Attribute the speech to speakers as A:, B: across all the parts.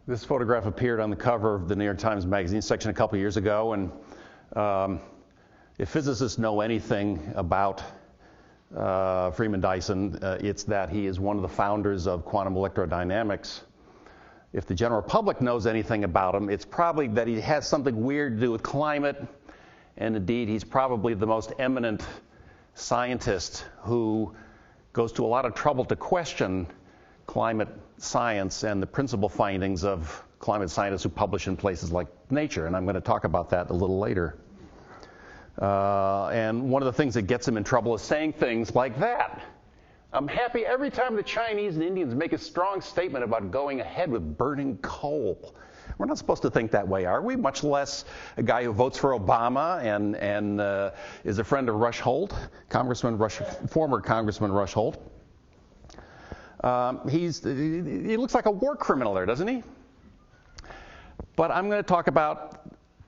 A: This photograph appeared on the cover of the New York Times Magazine section a couple years ago, and if physicists know anything about Freeman Dyson, it's that he is one of the founders of quantum electrodynamics. If the general public knows anything about him, it's probably that he has something weird to do with climate, and indeed he's probably the most eminent scientist who goes to a lot of trouble to question climate science and the principal findings of climate scientists who publish in places like Nature, and I'm going to talk about that a little later. And one of the things that gets him in trouble is saying things like that. I'm happy every time the Chinese and Indians make a strong statement about going ahead with burning coal. We're not supposed to think that way, are we? Much less a guy who votes for Obama and is a friend of Rush Holt, former Congressman Rush Holt. He looks like a war criminal there, doesn't he? But I'm going to talk about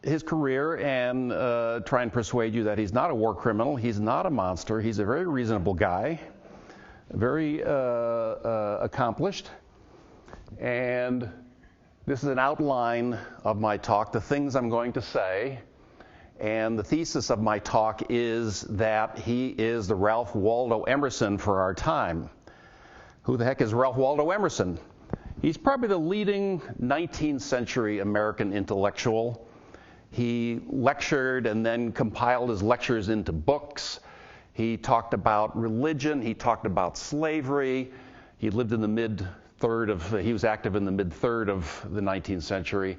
A: his career and try and persuade you that he's not a war criminal. He's not a monster. He's a very reasonable guy, very accomplished. And this is an outline of my talk, the things I'm going to say. And the thesis of my talk is that he is the Ralph Waldo Emerson for our time. Who the heck is Ralph Waldo Emerson? He's probably the leading 19th century American intellectual. He lectured and then compiled his lectures into books. He talked about religion. He talked about slavery. He lived in the he was active in the mid-third of the 19th century.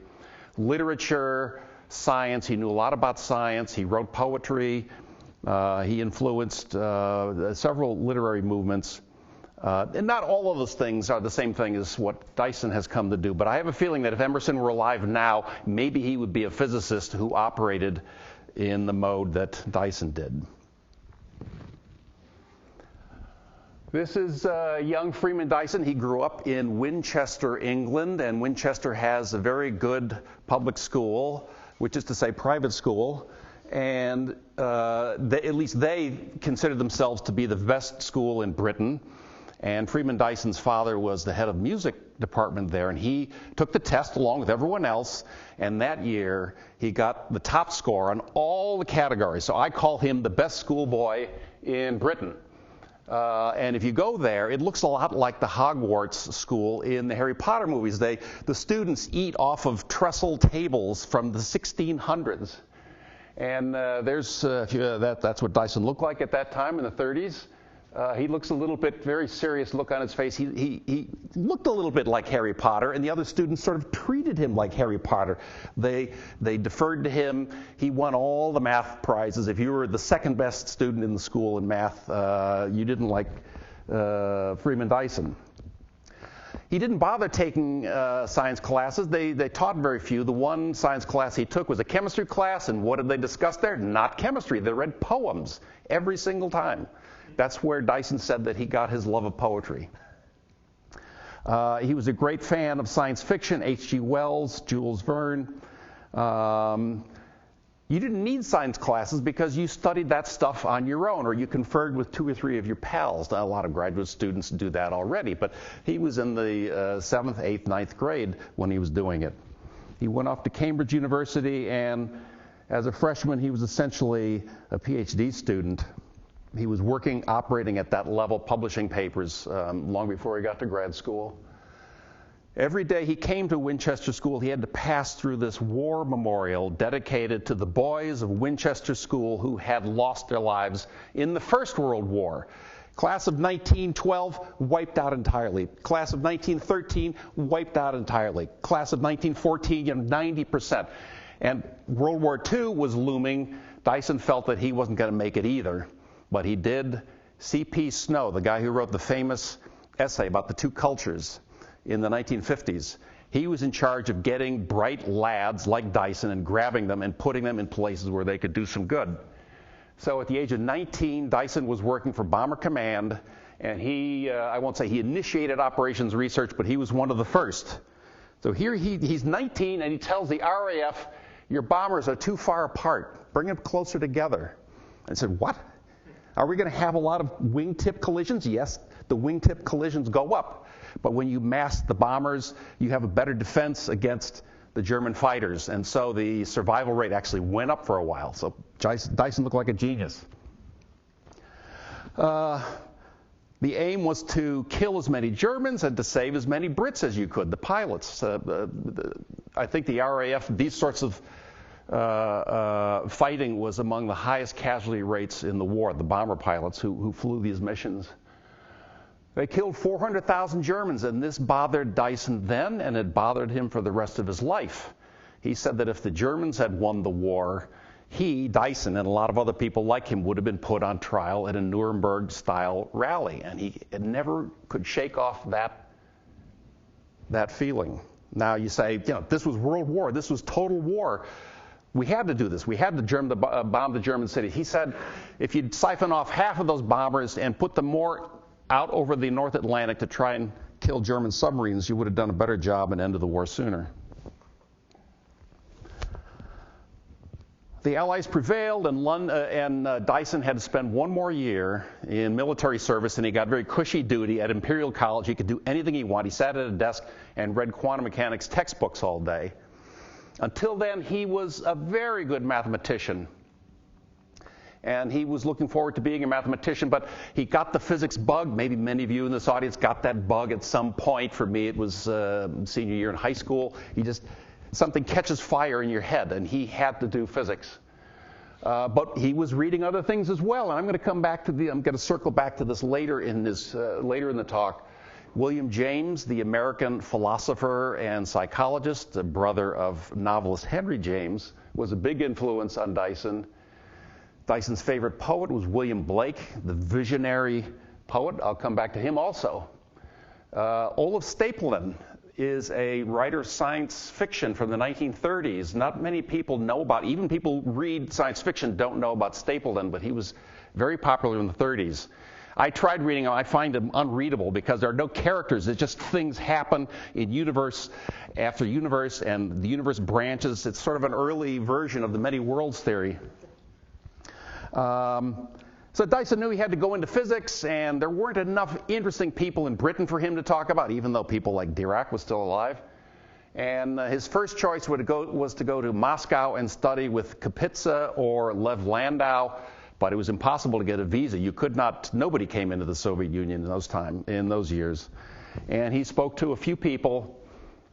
A: Literature, science. He knew a lot about science. He wrote poetry. He influenced several literary movements. And not all of those things are the same thing as what Dyson has come to do, but I have a feeling that if Emerson were alive now, maybe he would be a physicist who operated in the mode that Dyson did. This is young Freeman Dyson. He grew up in Winchester, England, and Winchester has a very good public school, which is to say private school, and at least they consider themselves to be the best school in Britain. And Freeman Dyson's father was the head of music department there, and he took the test along with everyone else, and that year he got the top score on all the categories. So I call him the best schoolboy in Britain. And if you go there, it looks a lot like the Hogwarts school in the Harry Potter movies. The students eat off of trestle tables from the 1600s. And that's what Dyson looked like at that time in the 30s. He looks a little bit, very serious look on his face. He looked a little bit like Harry Potter, and the other students sort of treated him like Harry Potter. They deferred to him. He won all the math prizes. If you were the second best student in the school in math, you didn't like Freeman Dyson. He didn't bother taking science classes. They taught very few. The one science class he took was a chemistry class, and what did they discuss there? Not chemistry. They read poems every single time. That's where Dyson said that he got his love of poetry. He was a great fan of science fiction, H.G. Wells, Jules Verne. You didn't need science classes because you studied that stuff on your own, or you conferred with 2 or 3 of your pals. Now, a lot of graduate students do that already, but he was in the 7th, 8th, 9th grade when he was doing it. He went off to Cambridge University, and as a freshman, he was essentially a PhD student. He was operating at that level, publishing papers long before he got to grad school. Every day he came to Winchester School, he had to pass through this war memorial dedicated to the boys of Winchester School who had lost their lives in the First World War. Class of 1912 wiped out entirely. Class of 1913 wiped out entirely. Class of 1914, 90%. And World War II was looming. Dyson felt that he wasn't going to make it either. But he did. C.P. Snow, the guy who wrote the famous essay about the two cultures in the 1950s, he was in charge of getting bright lads like Dyson and grabbing them and putting them in places where they could do some good. So at the age of 19, Dyson was working for Bomber Command, and I won't say he initiated operations research, but he was one of the first. So here he's 19, and he tells the RAF, your bombers are too far apart. Bring them closer together. I said, what? Are we going to have a lot of wingtip collisions? Yes, the wingtip collisions go up. But when you mass the bombers, you have a better defense against the German fighters. And so the survival rate actually went up for a while. So Dyson looked like a genius. The aim was to kill as many Germans and to save as many Brits as you could, the pilots. I think the RAF, these sorts of fighting was among the highest casualty rates in the war, the bomber pilots who flew these missions. They killed 400,000 Germans, and this bothered Dyson then, and it bothered him for the rest of his life. He said that if the Germans had won the war, he, Dyson, and a lot of other people like him would have been put on trial at a Nuremberg-style rally, and he never could shake off that feeling. Now you say, this was World War, this was total war. We had to do this. We had to bomb the German cities. He said if you'd siphon off half of those bombers and put them more out over the North Atlantic to try and kill German submarines, you would have done a better job and ended the war sooner. The Allies prevailed, and Dyson had to spend one more year in military service, and he got very cushy duty at Imperial College. He could do anything he wanted. He sat at a desk and read quantum mechanics textbooks all day. Until then, he was a very good mathematician. And he was looking forward to being a mathematician, but he got the physics bug. Maybe many of you in this audience got that bug at some point. For me, it was senior year in high school. Something catches fire in your head, and he had to do physics. But he was reading other things as well, and I'm going to circle back to this later in the talk. William James, the American philosopher and psychologist, the brother of novelist Henry James, was a big influence on Dyson. Dyson's favorite poet was William Blake, the visionary poet. I'll come back to him also. Olaf Stapledon is a writer of science fiction from the 1930s. Not many people know about, even people who read science fiction don't know about Stapledon, but he was very popular in the 30s. I tried reading him. I find him unreadable because there are no characters. It's just things happen in universe after universe, and the universe branches. It's sort of an early version of the many worlds theory. So Dyson knew he had to go into physics, and there weren't enough interesting people in Britain for him to talk about, even though people like Dirac was still alive. And his first choice was to go to Moscow and study with Kapitsa or Lev Landau, but it was impossible to get a visa. Nobody came into the Soviet Union in those years. And he spoke to a few people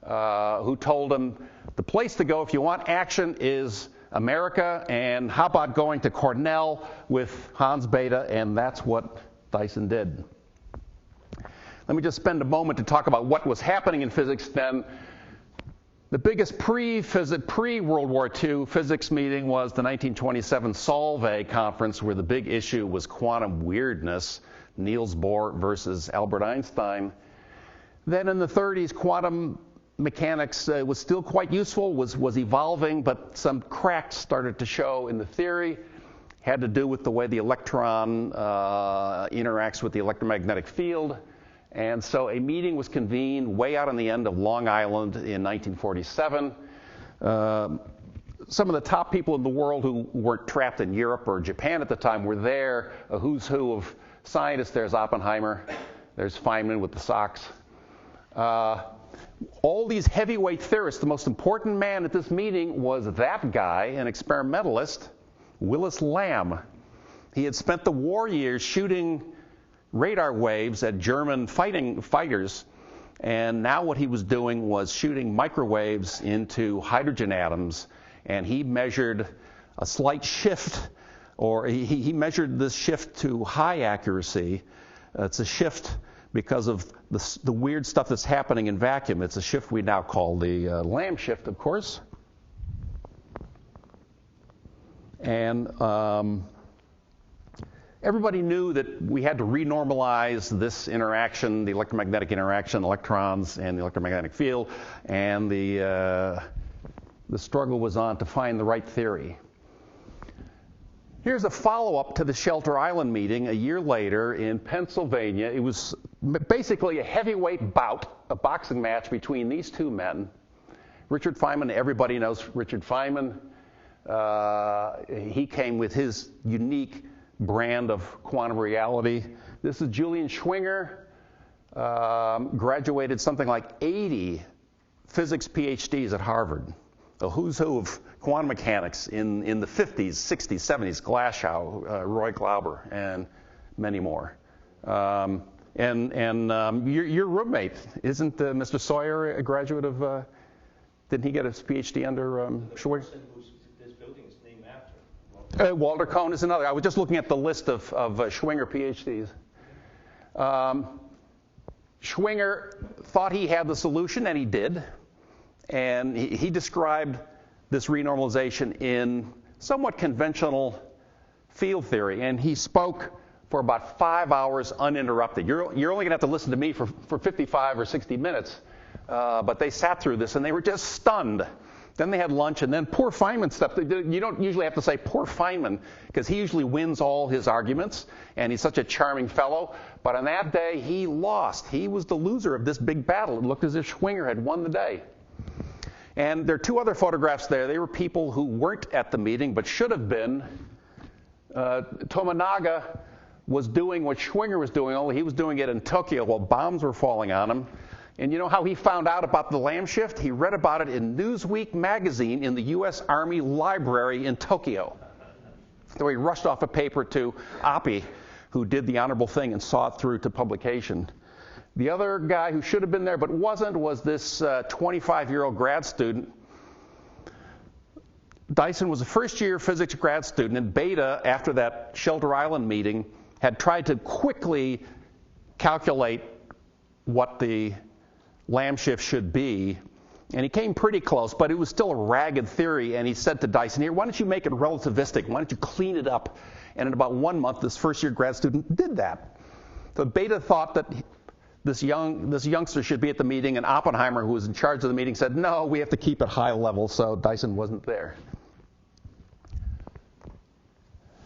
A: who told him the place to go if you want action is America, and how about going to Cornell with Hans Bethe, and that's what Dyson did. Let me just spend a moment to talk about what was happening in physics then. The biggest pre-World War II physics meeting was the 1927 Solvay conference, where the big issue was quantum weirdness, Niels Bohr versus Albert Einstein. Then in the 30s, quantum mechanics was still quite useful, was evolving, but some cracks started to show in the theory. Had to do with the way the electron interacts with the electromagnetic field. And so a meeting was convened way out on the end of Long Island in 1947. Some of the top people in the world who weren't trapped in Europe or Japan at the time were there. A who's who of scientists. There's Oppenheimer. There's Feynman with the socks. All these heavyweight theorists, the most important man at this meeting was that guy, an experimentalist, Willis Lamb. He had spent the war years shooting radar waves at German fighters, and now what he was doing was shooting microwaves into hydrogen atoms, and he measured a slight shift, or he measured this shift to high accuracy. It's a shift because of the weird stuff that's happening in vacuum. It's a shift we now call the Lamb shift, of course. And everybody knew that we had to renormalize this interaction, the electromagnetic interaction, electrons and the electromagnetic field, and the struggle was on to find the right theory. Here's a follow-up to the Shelter Island meeting a year later in Pennsylvania. It was basically a heavyweight bout, a boxing match between these two men. Richard Feynman, everybody knows Richard Feynman. He came with his unique brand of quantum reality. This is Julian Schwinger, graduated something like 80 physics PhDs at Harvard. A who's who of quantum mechanics in the 50s, 60s, 70s, Glashow, Roy Glauber, and many more. Your roommate, isn't Mr. Sawyer a graduate of, didn't he get his PhD under Schwinger?
B: This building is named after.
A: Walter Cohn is another. I was just looking at the list of Schwinger PhDs. Schwinger thought he had the solution, and he did. And he described this renormalization in somewhat conventional field theory. And he spoke for about 5 hours uninterrupted. You're only going to have to listen to me for 55 or 60 minutes. But they sat through this, and they were just stunned. Then they had lunch, and then poor Feynman stepped in. You don't usually have to say poor Feynman, because he usually wins all his arguments, and he's such a charming fellow. But on that day, he lost. He was the loser of this big battle. It looked as if Schwinger had won the day. And there are two other photographs there. They were people who weren't at the meeting, but should have been. Tominaga was doing what Schwinger was doing, only he was doing it in Tokyo while bombs were falling on him. And you know how he found out about the lamb shift? He read about it in Newsweek magazine in the U.S. Army Library in Tokyo. So he rushed off a paper to Oppie, who did the honorable thing and saw it through to publication. The other guy who should have been there but wasn't was this 25-year-old grad student. Dyson was a first-year physics grad student, and Beta, after that Shelter Island meeting, had tried to quickly calculate what the lamb shift should be, and he came pretty close, but it was still a ragged theory, and he said to Dyson, here, why don't you make it relativistic? Why don't you clean it up? And in about 1 month, this first-year grad student did that. So Beta thought that this youngster should be at the meeting, and Oppenheimer, who was in charge of the meeting, said, no, we have to keep it high level, so Dyson wasn't there.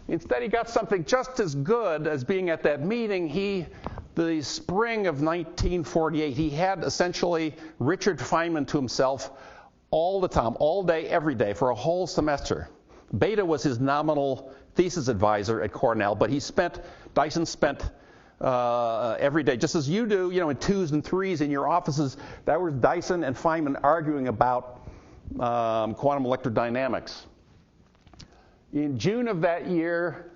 A: Instead, he got something just as good as being at that meeting. The spring of 1948, he had essentially Richard Feynman to himself all the time, all day, every day, for a whole semester. Beta was his nominal thesis advisor at Cornell, but Dyson spent every day, just as you do, in 2s and 3s in your offices. That was Dyson and Feynman arguing about quantum electrodynamics. In June of that year,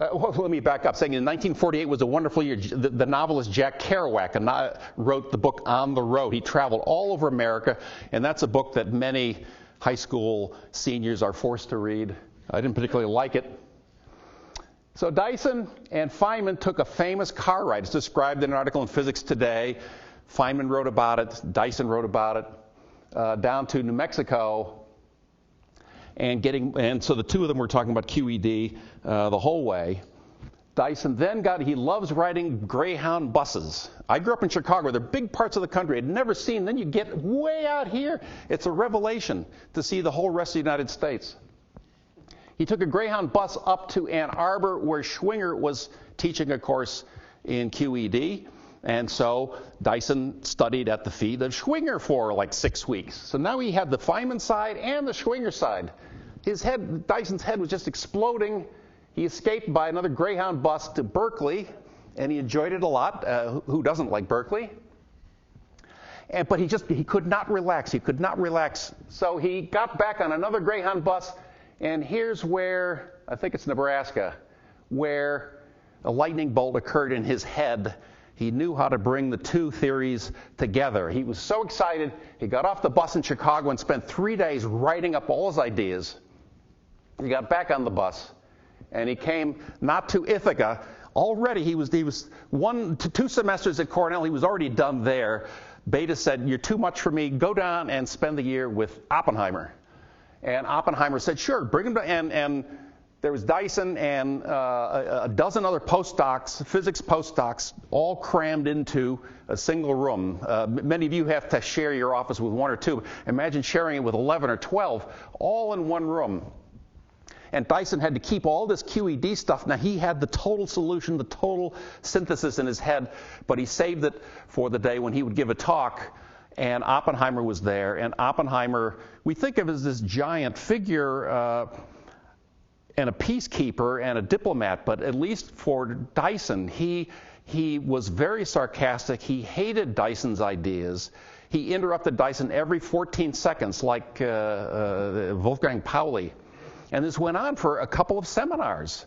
A: let me back up, saying in 1948 was a wonderful year. The novelist Jack Kerouac wrote the book On the Road. He traveled all over America, and that's a book that many high school seniors are forced to read. I didn't particularly like it. So Dyson and Feynman took a famous car ride. It's described in an article in Physics Today. Feynman wrote about it. Dyson wrote about it. Down to New Mexico. And so the two of them were talking about QED the whole way. Dyson then he loves riding Greyhound buses. I grew up in Chicago. They're big parts of the country I'd never seen. Then you get way out here. It's a revelation to see the whole rest of the United States. He took a Greyhound bus up to Ann Arbor, where Schwinger was teaching a course in QED. And so Dyson studied at the feet of Schwinger for like 6 weeks. So now he had the Feynman side and the Schwinger side. Dyson's head was just exploding. He escaped by another Greyhound bus to Berkeley, and he enjoyed it a lot. Who doesn't like Berkeley? But he could not relax. He could not relax. So he got back on another Greyhound bus, and here's where, I think it's Nebraska, where a lightning bolt occurred in his head. He knew how to bring the two theories together. He was so excited, he got off the bus in Chicago and spent 3 days writing up all his ideas. He got back on the bus, and he came not to Ithaca. Already he was 1 to 2 semesters at Cornell. He was already done there. Beta said, you're too much for me. Go down and spend the year with Oppenheimer. And Oppenheimer said, sure, bring him to, and there was Dyson and a dozen other postdocs, physics postdocs, all crammed into a single room. Many of you have to share your office with 1 or 2. Imagine sharing it with 11 or 12, all in one room. And Dyson had to keep all this QED stuff. Now, he had the total solution, the total synthesis in his head, but he saved it for the day when he would give a talk. And Oppenheimer was there. And Oppenheimer, we think of as this giant figure. and a peacekeeper and a diplomat, but at least for Dyson, he was very sarcastic. He hated Dyson's ideas. He interrupted Dyson every 14 seconds, like Wolfgang Pauli. And this went on for a couple of seminars.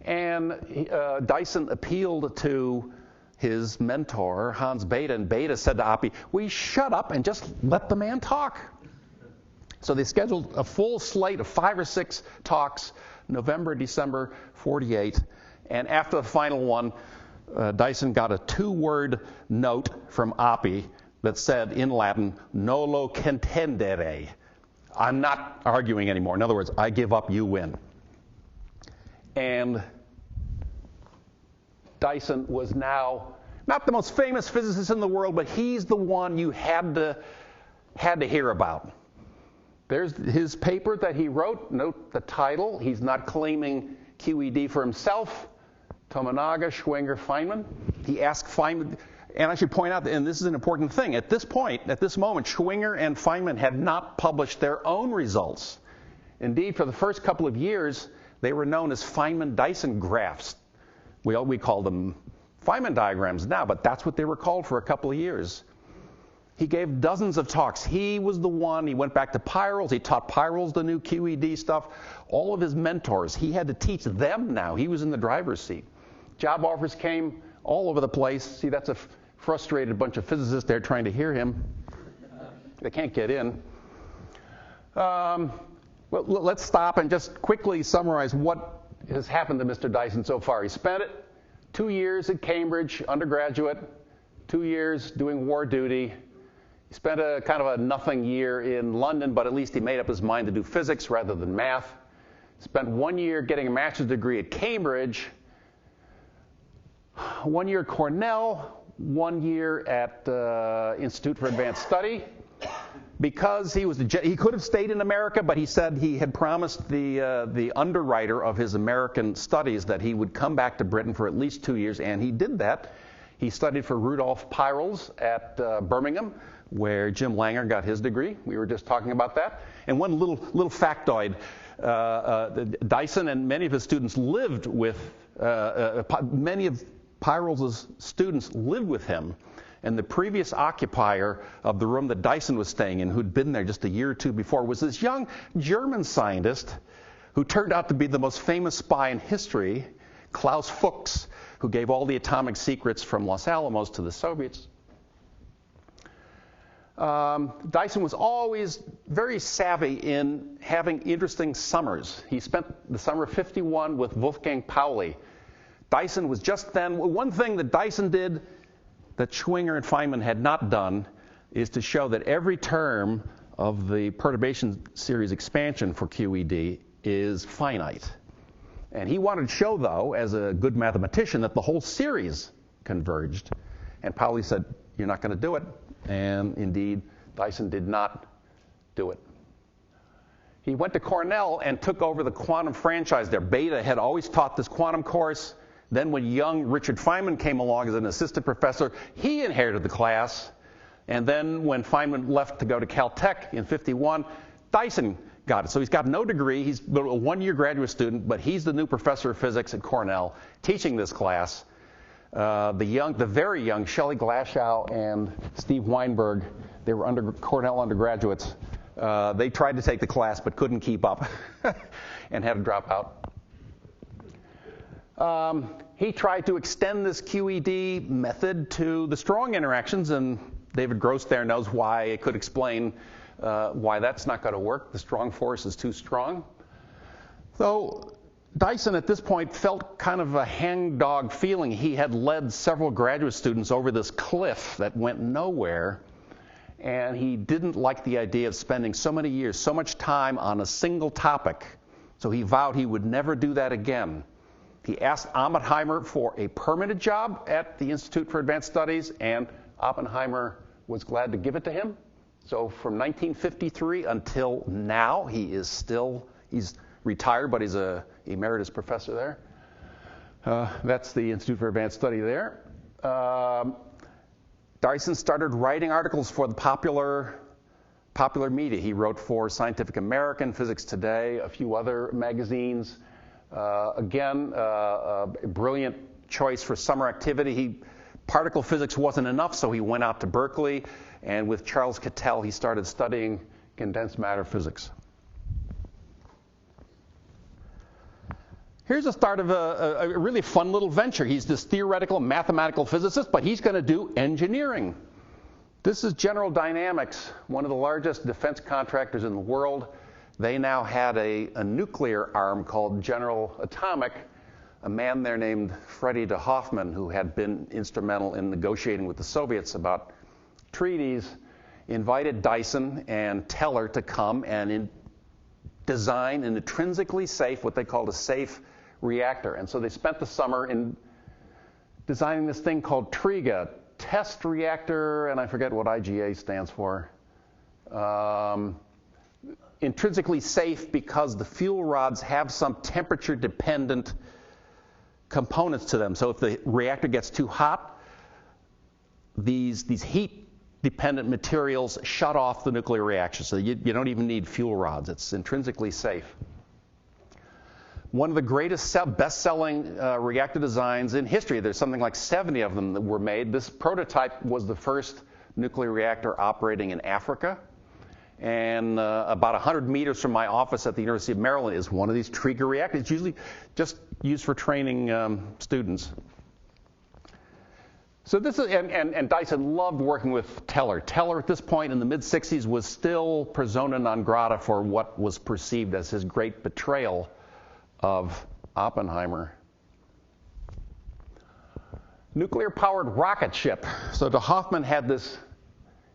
A: And Dyson appealed to his mentor, Hans Bethe, and Bethe said to Oppie, "Will you shut up and just let the man talk?" So they scheduled a full slate of 5 or 6 talks, November, December 48. And after the final one, Dyson got a 2-word note from Oppie that said in Latin, "Nolo contendere." I'm not arguing anymore. In other words, I give up, you win. And Dyson was now not the most famous physicist in the world, but he's the one you had to hear about. There's his paper that he wrote. Note the title. He's not claiming QED for himself. Tominaga, Schwinger, Feynman. He asked Feynman, and I should point out, and this is an important thing, at this point, at this moment, Schwinger and Feynman had not published their own results. Indeed, for the first couple of years, they were known as Feynman-Dyson graphs. We call them Feynman diagrams now, but that's what they were called for a couple of years. He gave dozens of talks. He was the one. He went back to Peierls. He taught Peierls the new QED stuff. All of his mentors, he had to teach them now. He was in the driver's seat. Job offers came all over the place. See, that's a frustrated bunch of physicists there trying to hear him. They can't get in. Well, let's stop and just quickly summarize what has happened to Mr. Dyson so far. He spent 2 years at Cambridge, undergraduate, 2 years doing war duty. He spent a kind of a nothing year in London, but at least he made up his mind to do physics rather than math. Spent 1 year getting a master's degree at Cambridge, 1 year at Cornell, 1 year at Institute for Advanced Study. Because he could have stayed in America, but he said he had promised the underwriter of his American studies that he would come back to Britain for at least 2 years, and he did that. He studied for Rudolf Peierls at Birmingham, where Jim Langer got his degree. We were just talking about that. And one little factoid, Dyson and many of his students lived with, many of Peierls' students lived with him. And the previous occupier of the room that Dyson was staying in, who'd been there just a year or two before, was this young German scientist who turned out to be the most famous spy in history, Klaus Fuchs, who gave all the atomic secrets from Los Alamos to the Soviets. Dyson was always very savvy in having interesting summers. He spent the summer of '51 with Wolfgang Pauli. Dyson was just then, one thing that Dyson did that Schwinger and Feynman had not done is to show that every term of the perturbation series expansion for QED is finite. And he wanted to show, though, as a good mathematician, that the whole series converged. And Pauli said, "You're not going to do it." And indeed, Dyson did not do it. He went to Cornell and took over the quantum franchise there. Bethe had always taught this quantum course. Then when young Richard Feynman came along as an assistant professor, he inherited the class. And then when Feynman left to go to Caltech in '51, Dyson got it. So he's got no degree. He's a 1-year graduate student, but he's the new professor of physics at Cornell teaching this class. The very young Shelley Glashow and Steve Weinberg, they were Cornell undergraduates. They tried to take the class but couldn't keep up and had to drop out. He tried to extend this QED method to the strong interactions, and David Gross there knows why. It could explain why that's not going to work. The strong force is too strong. So Dyson at this point felt kind of a hangdog feeling. He had led several graduate students over this cliff that went nowhere, and he didn't like the idea of spending so many years, so much time on a single topic. So he vowed he would never do that again. He asked Oppenheimer for a permanent job at the Institute for Advanced Studies, and Oppenheimer was glad to give it to him. So from 1953 until now, he's retired, but he's an emeritus professor there. That's the Institute for Advanced Study there. Dyson started writing articles for the popular media. He wrote for Scientific American, Physics Today, a few other magazines. Again, a brilliant choice for summer activity. Particle physics wasn't enough, so he went out to Berkeley, and with Charles Cattell, he started studying condensed matter physics. Here's the start of a really fun little venture. He's this theoretical mathematical physicist, but he's going to do engineering. This is General Dynamics, one of the largest defense contractors in the world. They now had a nuclear arm called General Atomic. A man there named Freddie de Hoffman, who had been instrumental in negotiating with the Soviets about treaties, invited Dyson and Teller to come and design an intrinsically safe, what they called a safe reactor. And so they spent the summer in designing this thing called TRIGA, test reactor, and I forget what IGA stands for. Intrinsically safe because the fuel rods have some temperature-dependent components to them. So if the reactor gets too hot, these heat-dependent materials shut off the nuclear reaction. So you don't even need fuel rods. It's intrinsically safe. One of the greatest best-selling reactor designs in history. There's something like 70 of them that were made. This prototype was the first nuclear reactor operating in Africa. And about 100 meters from my office at the University of Maryland is one of these TRIGA reactors. It's usually just used for training students. So this is, and Dyson loved working with Teller. Teller at this point in the mid-60s was still persona non grata for what was perceived as his great betrayal of Oppenheimer. Nuclear-powered rocket ship. So de Hoffman had this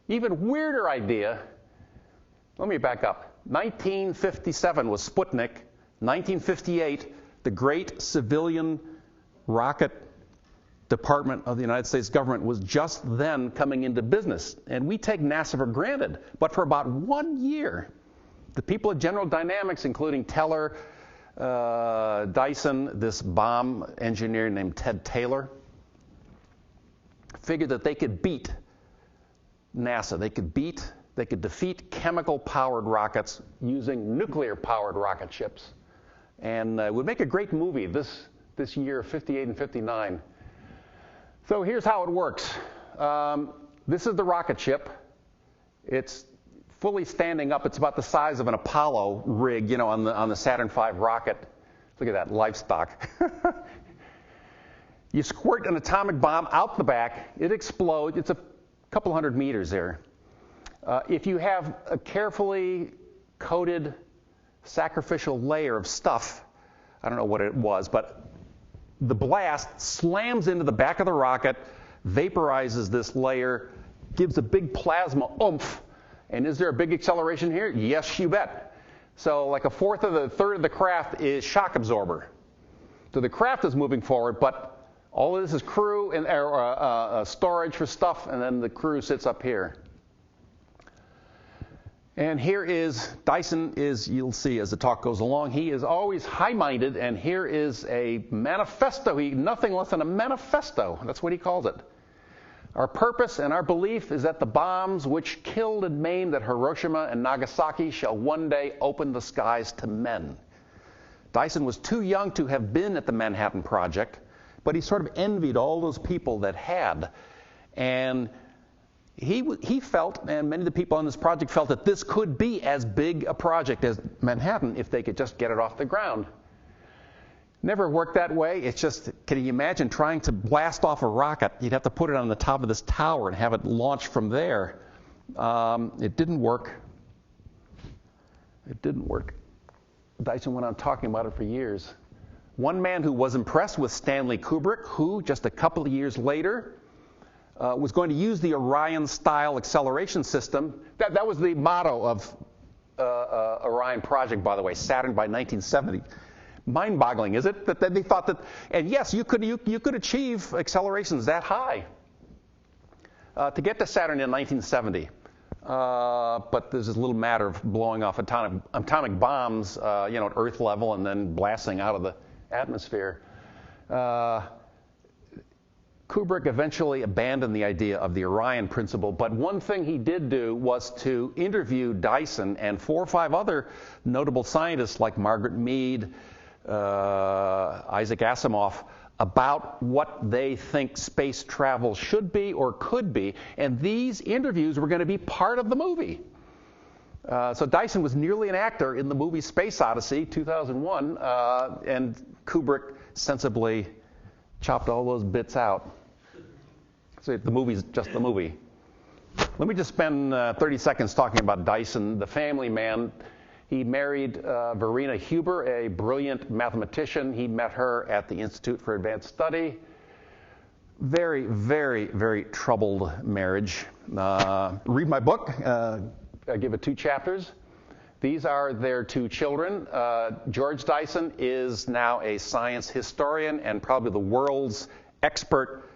A: even weirder idea. Let me back up. 1957 was Sputnik. 1958, the great civilian rocket department of the United States government was just then coming into business. And we take NASA for granted. But for about 1 year, the people at General Dynamics, including Teller, Dyson, this bomb engineer named Ted Taylor, figured that they could beat NASA. They could defeat chemical-powered rockets using nuclear-powered rocket ships. And it would make a great movie this year, 58 and 59. So here's how it works. This is the rocket ship. It's fully standing up. It's about the size of an Apollo rig, on the Saturn V rocket. Look at that, livestock. You squirt an atomic bomb out the back. It explodes. It's a couple hundred meters there. If you have a carefully coated sacrificial layer of stuff, I don't know what it was, but the blast slams into the back of the rocket, vaporizes this layer, gives a big plasma oomph. And is there a big acceleration here? Yes, you bet. So like a third of the craft is shock absorber. So the craft is moving forward, but all of this is crew and storage for stuff, and then the crew sits up here. And here is, Dyson is, you'll see as the talk goes along, he is always high-minded, and here is a manifesto, nothing less than a manifesto, that's what he calls it. Our purpose and our belief is that the bombs which killed and maimed at Hiroshima and Nagasaki shall one day open the skies to men. Dyson was too young to have been at the Manhattan Project, but he sort of envied all those people that had. And he felt, and many of the people on this project felt, that this could be as big a project as Manhattan if they could just get it off the ground. Never worked that way. It's just, can you imagine trying to blast off a rocket? You'd have to put it on the top of this tower and have it launch from there. It didn't work. It didn't work. Dyson went on talking about it for years. One man who was impressed was Stanley Kubrick, who just a couple of years later was going to use the Orion-style acceleration system. That was the motto of Orion project, by the way, Saturn by 1970. Mind-boggling, is it? That they thought that, and yes, you could achieve accelerations that high to get to Saturn in 1970. But there's this little matter of blowing off atomic bombs, at Earth level and then blasting out of the atmosphere. Kubrick eventually abandoned the idea of the Orion principle, but one thing he did do was to interview Dyson and 4 or 5 other notable scientists like Margaret Mead, Isaac Asimov about what they think space travel should be or could be, and these interviews were going to be part of the movie. So Dyson was nearly an actor in the movie Space Odyssey, 2001, and Kubrick sensibly chopped all those bits out. So the movie's just the movie. Let me just spend 30 seconds talking about Dyson, the family man. He married Verena Huber, a brilliant mathematician. He met her at the Institute for Advanced Study. Very, very, very troubled marriage. Read my book. I give it 2 chapters. These are their 2 children. George Dyson is now a science historian and probably the world's expert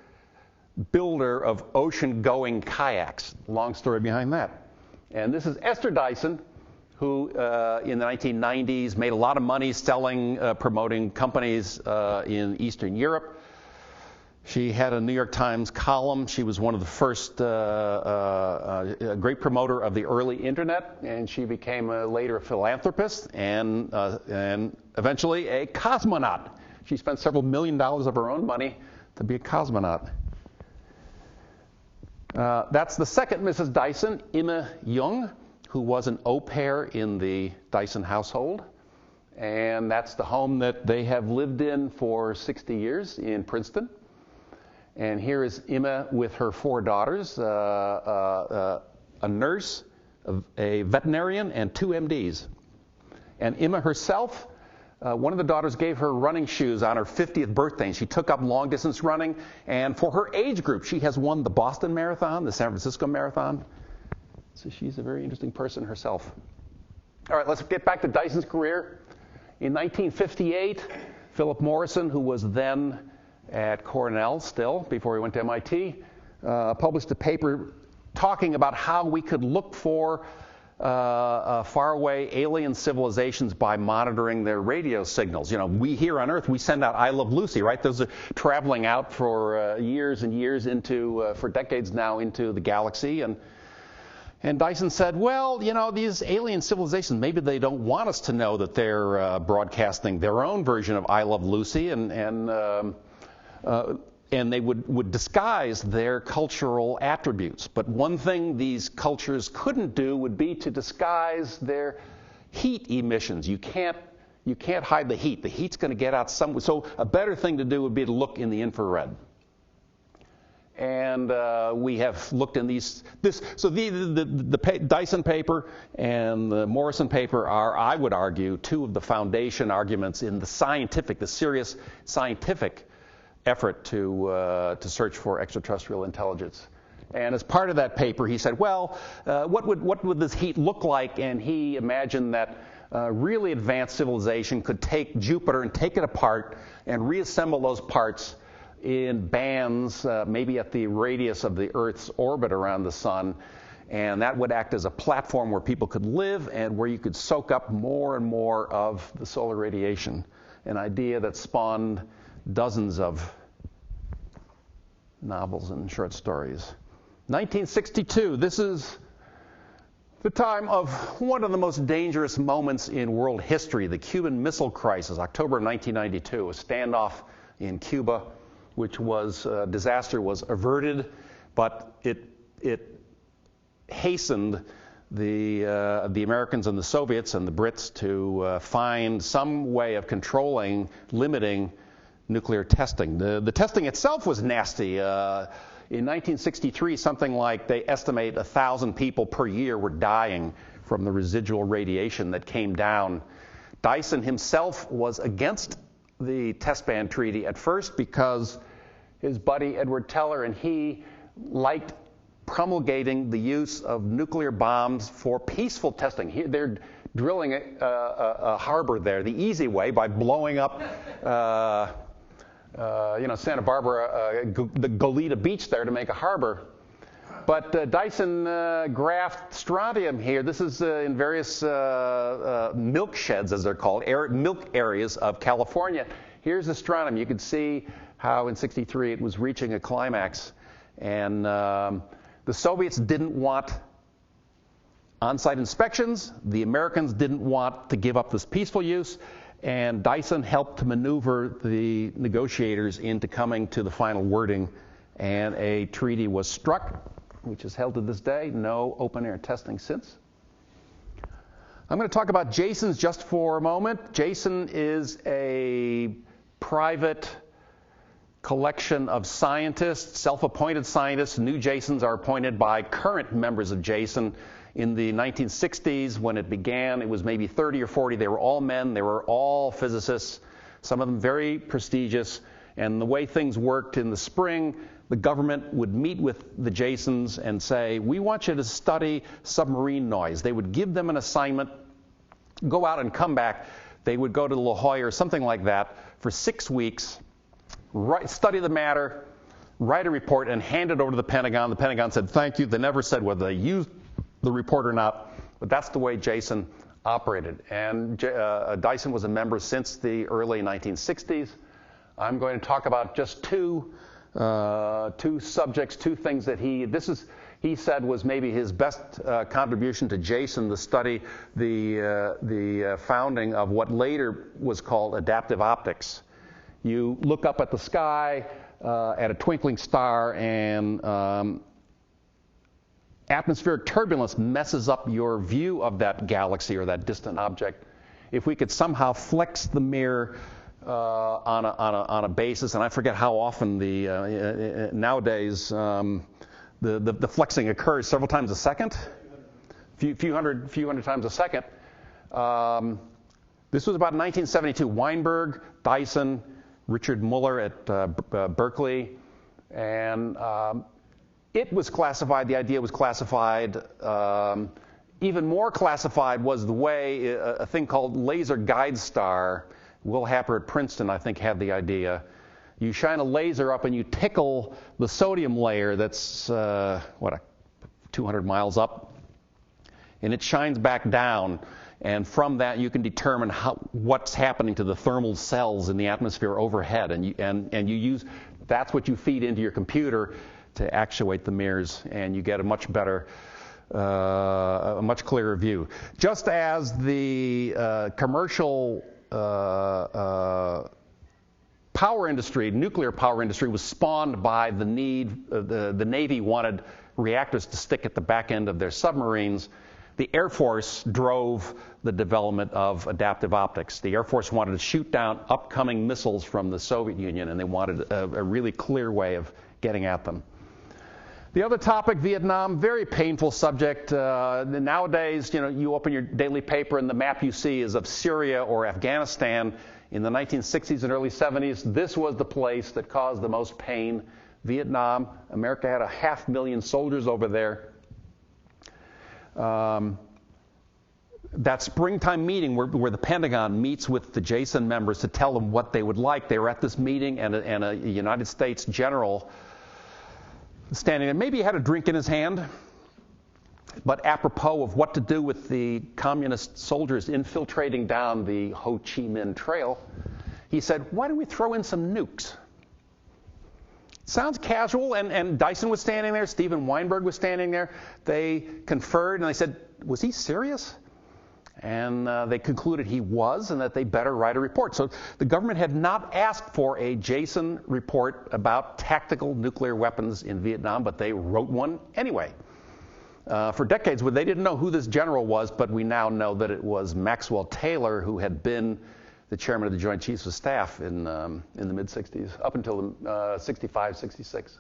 A: builder of ocean-going kayaks. Long story behind that. And this is Esther Dyson, who in the 1990s made a lot of money selling, promoting companies in Eastern Europe. She had a New York Times column. She was one of the first great promoter of the early internet, and she became later a philanthropist and eventually a cosmonaut. She spent several $1 million of her own money to be a cosmonaut. That's the second Mrs. Dyson, Emma Jung, who was an au pair in the Dyson household. And that's the home that they have lived in for 60 years in Princeton. And here is Emma with her 4 daughters, a nurse, a veterinarian, and 2 MDs. And Emma herself, one of the daughters gave her running shoes on her 50th birthday, and she took up long-distance running. And for her age group, she has won the Boston Marathon, the San Francisco Marathon. So she's a very interesting person herself. All right, let's get back to Dyson's career. In 1958, Philip Morrison, who was then at Cornell still, before he went to MIT, published a paper talking about how we could look for faraway alien civilizations by monitoring their radio signals. You know, we here on Earth, we send out I Love Lucy, right? Those are traveling out for years and years into, for decades now, into the galaxy. And Dyson said, well, you know, these alien civilizations, maybe they don't want us to know that they're broadcasting their own version of I Love Lucy, and they would disguise their cultural attributes. But one thing these cultures couldn't do would be to disguise their heat emissions. You can't hide the heat. The heat's going to get out somewhere. So a better thing to do would be to look in the infrared. And we have looked in these. So the Dyson paper and the Morrison paper are, I would argue, 2 of the foundation arguments in the serious scientific effort to search for extraterrestrial intelligence. And as part of that paper, he said, well, what would this heat look like? And he imagined that really advanced civilization could take Jupiter and take it apart and reassemble those parts in bands, maybe at the radius of the Earth's orbit around the sun. And that would act as a platform where people could live and where you could soak up more and more of the solar radiation. An idea that spawned dozens of novels and short stories. 1962, this is the time of one of the most dangerous moments in world history, the Cuban Missile Crisis, October 1992, a standoff in Cuba, which was, disaster was averted, but it hastened the Americans and the Soviets and the Brits to find some way of controlling, limiting nuclear testing. The testing itself was nasty. In 1963, something like, they estimate 1,000 people per year were dying from the residual radiation that came down. Dyson himself was against the test ban treaty at first because his buddy Edward Teller and he liked promulgating the use of nuclear bombs for peaceful testing. They're drilling a harbor there the easy way by blowing up Santa Barbara, the Goleta Beach there to make a harbor. But Dyson graphed strontium here. This is in various milk sheds, as they're called, milk areas of California. Here's the strontium. You can see how in '63 it was reaching a climax. And the Soviets didn't want on-site inspections. The Americans didn't want to give up this peaceful use. And Dyson helped to maneuver the negotiators into coming to the final wording, and a treaty was struck, which is held to this day. No open-air testing since. I'm going to talk about Jasons just for a moment. Jason is a private collection of scientists, self-appointed scientists. New Jasons are appointed by current members of Jason. In the 1960s, when it began, it was maybe 30 or 40. They were all men. They were all physicists, some of them very prestigious. And the way things worked in the spring, the government would meet with the Jasons and say, we want you to study submarine noise. They would give them an assignment, go out and come back. They would go to La Jolla or something like that for 6 weeks, study the matter, write a report, and hand it over to the Pentagon. The Pentagon said, thank you. They never said whether they used the report or not, but that's the way Jason operated. And Dyson was a member since the early 1960s. I'm going to talk about just two subjects, two things that he said was maybe his best contribution to Jason, the study, the founding of what later was called adaptive optics. You look up at the sky at a twinkling star, and atmospheric turbulence messes up your view of that galaxy or that distant object. If we could somehow flex the mirror on a basis, and I forget how often nowadays the flexing occurs, several times a second, few hundred times a second. This was about 1972. Weinberg, Dyson, Richard Muller at Berkeley, and it was classified, the idea was classified. Even more classified was the way a thing called laser guide star. Will Happer at Princeton, I think, had the idea. You shine a laser up and you tickle the sodium layer that's, 200 miles up, and it shines back down. And from that, you can determine what's happening to the thermal cells in the atmosphere overhead. And you use, that's what you feed into your computer to actuate the mirrors, and you get a much better, a much clearer view. Just as the commercial power industry, nuclear power industry, was spawned by the need, the Navy wanted reactors to stick at the back end of their submarines. The Air Force drove the development of adaptive optics. The Air Force wanted to shoot down upcoming missiles from the Soviet Union, and they wanted a really clear way of getting at them. The other topic, Vietnam, very painful subject. Nowadays, you open your daily paper and the map you see is of Syria or Afghanistan. In the 1960s and early 70s, this was the place that caused the most pain. Vietnam, America had 500,000 soldiers over there. That springtime meeting where the Pentagon meets with the Jason members to tell them what they would like, they were at this meeting, and a United States general standing there. Maybe he had a drink in his hand, but apropos of what to do with the communist soldiers infiltrating down the Ho Chi Minh Trail, he said, why don't we throw in some nukes? Sounds casual, and Dyson was standing there, Steven Weinberg was standing there. They conferred, and they said, was he serious? And they concluded he was, and that they better write a report. So the government had not asked for a Jason report about tactical nuclear weapons in Vietnam, but they wrote one anyway. For decades, they didn't know who this general was, but we now know that it was Maxwell Taylor, who had been the chairman of the Joint Chiefs of Staff in the mid-'60s, up until 65, 66.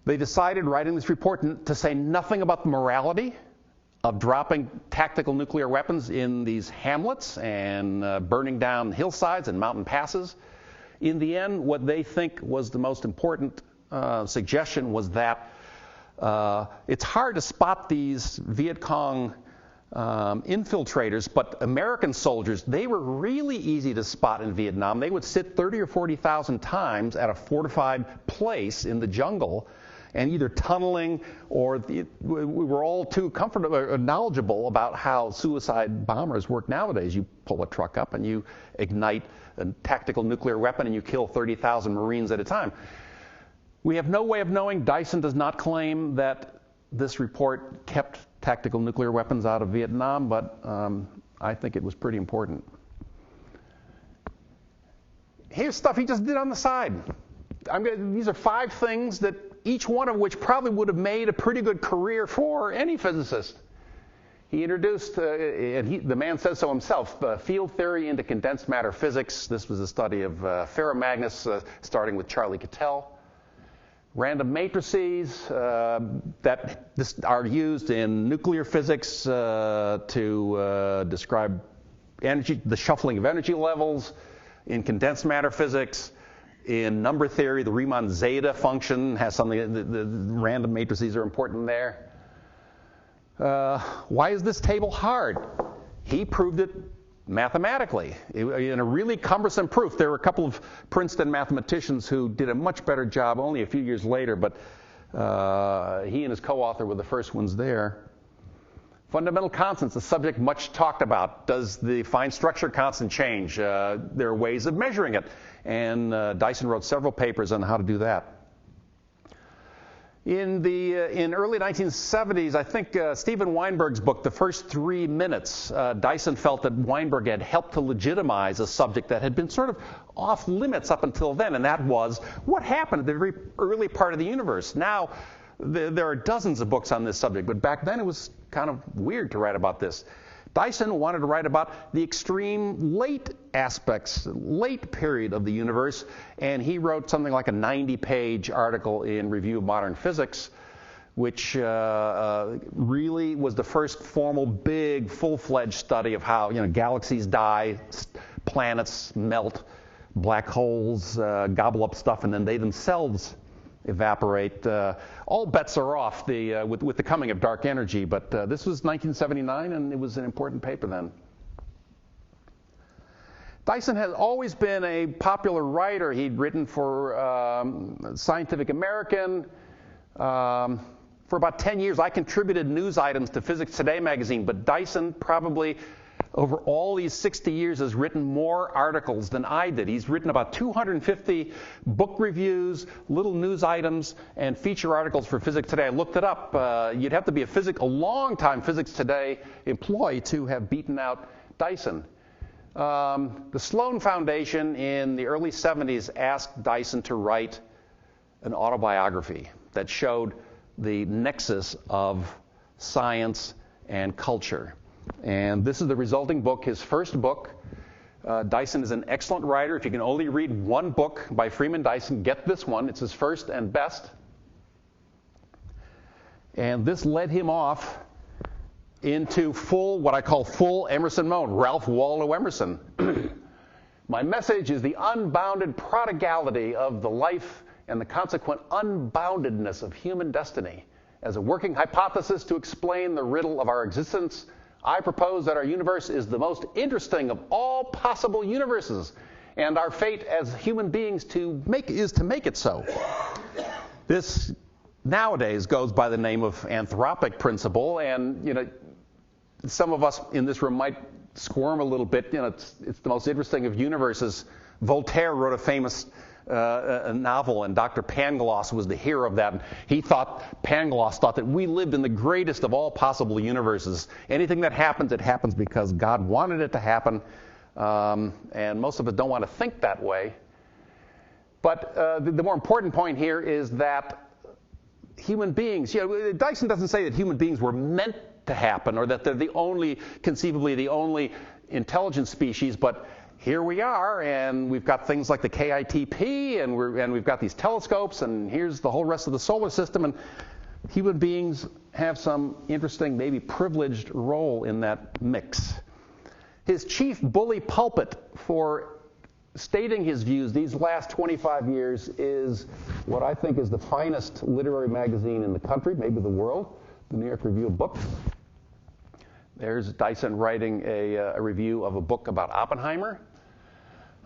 A: They decided, writing this report, to say nothing about the morality of dropping tactical nuclear weapons in these hamlets and burning down hillsides and mountain passes. In the end, what they think was the most important suggestion was that it's hard to spot these Viet Cong infiltrators, but American soldiers, they were really easy to spot in Vietnam. They would sit 30 or 40,000 times at a fortified place in the jungle, and either tunneling or we were all too knowledgeable about how suicide bombers work nowadays. You pull a truck up and you ignite a tactical nuclear weapon and you kill 30,000 Marines at a time. We have no way of knowing. Dyson does not claim that this report kept tactical nuclear weapons out of Vietnam, but I think it was pretty important. here's stuff he just did on the side. These are 5 things that each one of which probably would have made a pretty good career for any physicist. He introduced, the man says so himself, field theory into condensed matter physics. This was a study of ferromagnets, starting with Charlie Cattell. Random matrices that are used in nuclear physics to describe energy, the shuffling of energy levels, in condensed matter physics. In number theory, the Riemann zeta function has something, the random matrices are important there. Why is this table hard? He proved it mathematically in a really cumbersome proof. There were a couple of Princeton mathematicians who did a much better job only a few years later, but he and his co-author were the first ones there. Fundamental constants, a subject much talked about. Does the fine structure constant change? There are ways of measuring it. And Dyson wrote several papers on how to do that. In early 1970s, I think Steven Weinberg's book, The First 3 Minutes, Dyson felt that Weinberg had helped to legitimize a subject that had been sort of off limits up until then, and that was what happened at the very early part of the universe. Now, there are dozens of books on this subject, but back then it was kind of weird to write about this. Dyson wanted to write about the extreme late aspects, late period of the universe, and he wrote something like a 90-page article in Review of Modern Physics, which really was the first formal, big, full-fledged study of how galaxies die, planets melt, black holes gobble up stuff, and then they themselves evaporate. All bets are off with the coming of dark energy, but this was 1979, and it was an important paper then. Dyson has always been a popular writer. He'd written for Scientific American. For about 10 years, I contributed news items to Physics Today magazine, but Dyson probably over all these 60 years has written more articles than I did. He's written about 250 book reviews, little news items, and feature articles for Physics Today. I looked it up. You'd have to be a long-time Physics Today employee to have beaten out Dyson. The Sloan Foundation in the early 70s asked Dyson to write an autobiography that showed the nexus of science and culture. And this is the resulting book, his first book. Dyson is an excellent writer. If you can only read one book by Freeman Dyson, get this one. It's his first and best. And this led him off into what I call full Emerson mode, Ralph Waldo Emerson. My message is the unbounded prodigality of the life and the consequent unboundedness of human destiny. As a working hypothesis to explain the riddle of our existence, I propose that our universe is the most interesting of all possible universes, and our fate as human beings is to make it so. This nowadays goes by the name of anthropic principle, and some of us in this room might squirm a little bit. It's the most interesting of universes. Voltaire wrote a famous a novel, and Dr. Pangloss was the hero of that. And Pangloss thought that we lived in the greatest of all possible universes. Anything that happens, it happens because God wanted it to happen, and most of us don't want to think that way. But the more important point here is that human beings, Dyson doesn't say that human beings were meant to happen, or that they're conceivably the only intelligent species, but here we are, and we've got things like the KITP, and we've got these telescopes, and here's the whole rest of the solar system, and human beings have some interesting, maybe privileged role in that mix. His chief bully pulpit for stating his views these last 25 years is what I think is the finest literary magazine in the country, maybe the world, the New York Review of Books. There's Dyson writing a review of a book about Oppenheimer.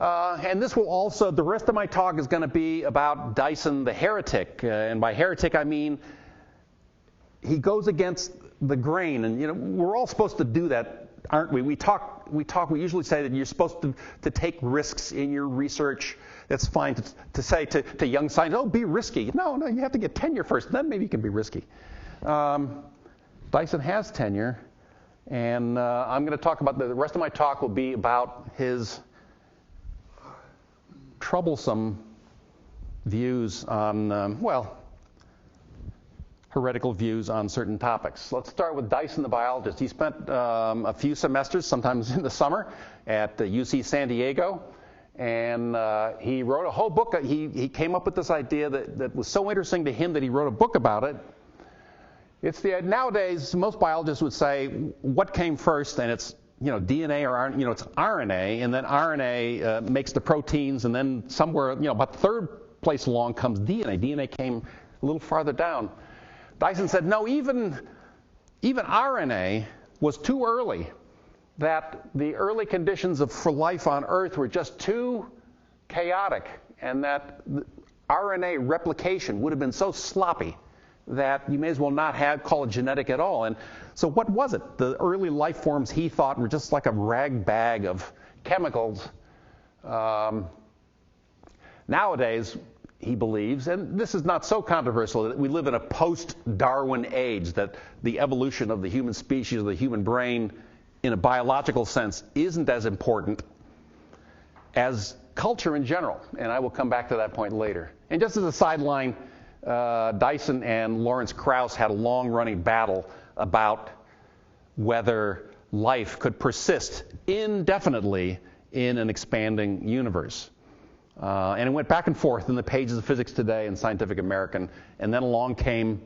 A: And this will also, the rest of my talk is going to be about Dyson the heretic. And by heretic, I mean he goes against the grain. And, we're all supposed to do that, aren't we? We usually say that you're supposed to take risks in your research. That's fine to say to young scientists, be risky. No, you have to get tenure first, then maybe you can be risky. Dyson has tenure. And I'm going to talk about the rest of my talk will be about his troublesome views on, heretical views on certain topics. Let's start with Dyson, the biologist. He spent a few semesters, sometimes in the summer, at UC San Diego, and he wrote a whole book. He came up with this idea that was so interesting to him that he wrote a book about it. Nowadays, most biologists would say, what came first, and it's DNA or it's RNA, and then RNA makes the proteins, and then somewhere about third place along comes DNA. DNA came a little farther down. Dyson said, no, even RNA was too early, that the early conditions for life on Earth were just too chaotic, and that RNA replication would have been so sloppy that you may as well not call it genetic at all. And so what was it? The early life forms, he thought, were just like a rag bag of chemicals. Nowadays, he believes, and this is not so controversial, that we live in a post-Darwin age, that the evolution of the human species, of the human brain, in a biological sense, isn't as important as culture in general. And I will come back to that point later. And just as a sideline, Dyson and Lawrence Krauss had a long-running battle about whether life could persist indefinitely in an expanding universe. And it went back and forth in the pages of Physics Today and Scientific American. And then along came